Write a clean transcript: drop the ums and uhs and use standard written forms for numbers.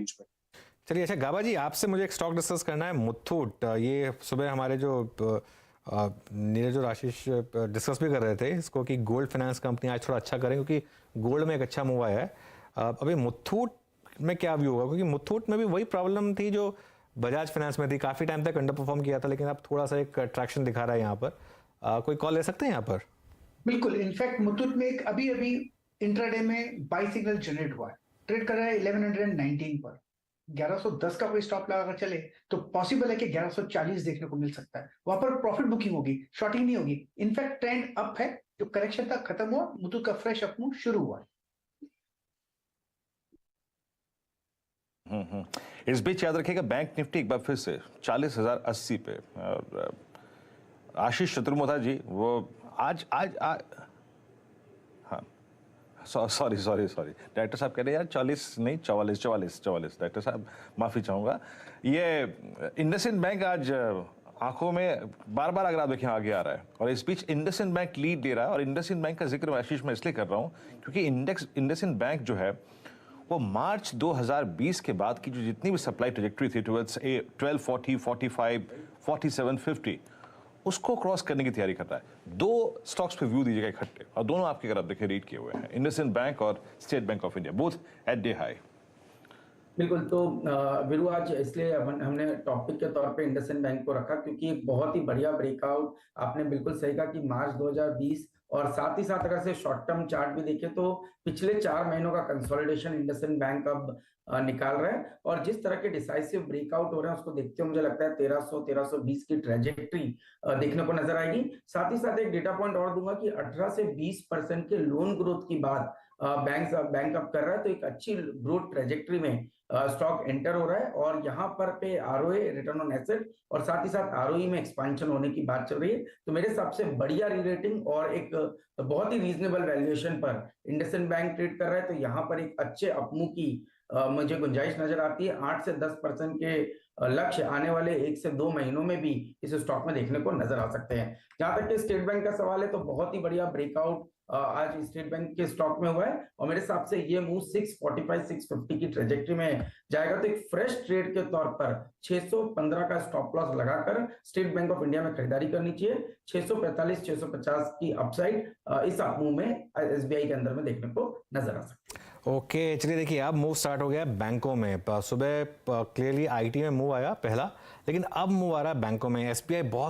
Range पे। चलिए, अच्छा गाबा जी, आपसे मुझे एक स्टॉक डिस्कस करना है, मुथूट। ये सुबह हमारे जो नीरज और आशीष डिस्कस भी कर रहे थे इसको कि गोल्ड फाइनेंस कंपनी आज थोड़ा अच्छा करें क्योंकि गोल्ड में एक अच्छा मूव आया है। अभी मुथूट में क्या व्यू होगा, क्योंकि मुथूट में भी वही प्रॉब्लम थी जो बजाज फाइनेंस में थी, काफ़ी टाइम तक अंडर परफॉर्म किया था, लेकिन अब थोड़ा सा एक ट्रैक्शन दिखा रहा है यहाँ पर। कोई कॉल ले सकते हैं यहाँ पर? बिल्कुल, इनफैक्ट मुथूट में एक अभी अभी इंट्राडे में बाई सिग्नल जनरेट हुआ है, ट्रेड कर रहा है 1119 पर। 1110 का कोई स्टॉप लगाकर चले तो पॉसिबल है कि 1140 देखने को मिल सकता है, वहां पर प्रॉफिट बुकिंग होगी, शॉर्टिंग नहीं होगी। इनफैक्ट ट्रेंड अप है, जो करेक्शन था खत्म हुआ, मुथूट का फ्रेश अप मूव शुरू हुआ है। इस बीच याद रखिएगा बैंक निफ्टी एक बार फिर से 40,080 पे। और आशीष चतुर्वेदी जी वो आज आज आज हाँ, सॉरी डायरेक्टर साहब कह रहे हैं यार 40 नहीं 44 डायरेक्टर साहब माफी चाहूंगा। ये इंडसइंड बैंक आज आंखों में बार बार अगर आप देखें आगे आ रहा है, और इस बीच इंडसइंड बैंक लीड दे रहा है। और इंडसइंड बैंक का जिक्र आशीष मैं इसलिए कर रहा हूं क्योंकि इंडसइंड बैंक जो है वो मार्च 2020 के बाद की जो जितनी भी सप्लाई ट्रेजेक्टरी थी टुवर्ड्स 1240, 45, 47, 50 उसको क्रॉस करने की तैयारी कर रहा है। दो स्टॉक्स पे व्यू दीजिएगा इकट्ठे, और दोनों आपके अगर आप देखें रीड किए हुए हैं, इंडसइंड बैंक और state bank of India, both at day high. बिल्कुल। तो वीरू आज इसलिए हमने टॉपिक के तौर पे इंडसइंड बैंक को रखा क्योंकि एक बहुत ही बढ़िया ब्रेकआउट, आपने बिल्कुल सही कहा कि मार्च 2020, और साथ ही साथ अगर से शॉर्ट टर्म चार्ट भी देखें तो पिछले 4 महीनों का कंसोलिडेशन इंडसइंड बैंक अब निकाल रहा है। और जिस तरह के डिसाइसिव ब्रेकआउट हो रहे हैं उसको देखते हुए मुझे लगता है 1300-1320 की ट्रेजेक्ट्री देखने को नजर आएगी। साथ ही साथ एक डेटा पॉइंट और दूंगा कि 18 से 20% के लोन ग्रोथ की बात बैंक अब कर रहा है, तो एक अच्छी ग्रोथ ट्रेजेक्ट्री में स्टॉक एंटर हो रहा है। और यहाँ पर पे आरओए, रिटर्न ऑन एसेट, और साथ ही साथ आरओई में एक्सपेंशन होने की बात चल रही है। तो मेरे हिसाब से बढ़िया रीरेटिंग और एक बहुत ही रीजनेबल वैल्यूएशन पर इंडसइंड बैंक ट्रेड कर रहा है, तो यहाँ पर एक अच्छे अपमूव की मुझे गुंजाइश नजर आती है। 8 से 10% के लक्ष्य आने वाले 1 से 2 महीनों में भी इस स्टॉक में देखने को नजर आ सकते हैं। जहां तक कि स्टेट बैंक का सवाल है तो बहुत ही बढ़िया ब्रेकआउट आज स्टेट बैंक के स्टॉक में हुआ है, और मेरे हिसाब से ये मूव 645 650 की ट्रेजेक्टरी में जाएगा। तो एक फ्रेश ट्रेड के तौर पर 615 का स्टॉप लॉस लगाकर स्टेट बैंक ऑफ इंडिया में खरीदारी करनी चाहिए। 645 650 की अपसाइड इस मूव में एसबीआई के अंदर में देखने को नजर आ सकती है। ओके, चलिए देखिए, अब मूव स्टार्ट हो गया बैंकों में। सुबह क्लियरली आईटी में मूव आया पहला, लेकिन अब मूव आ रहा है बैंकों में। एसबीआई बहुत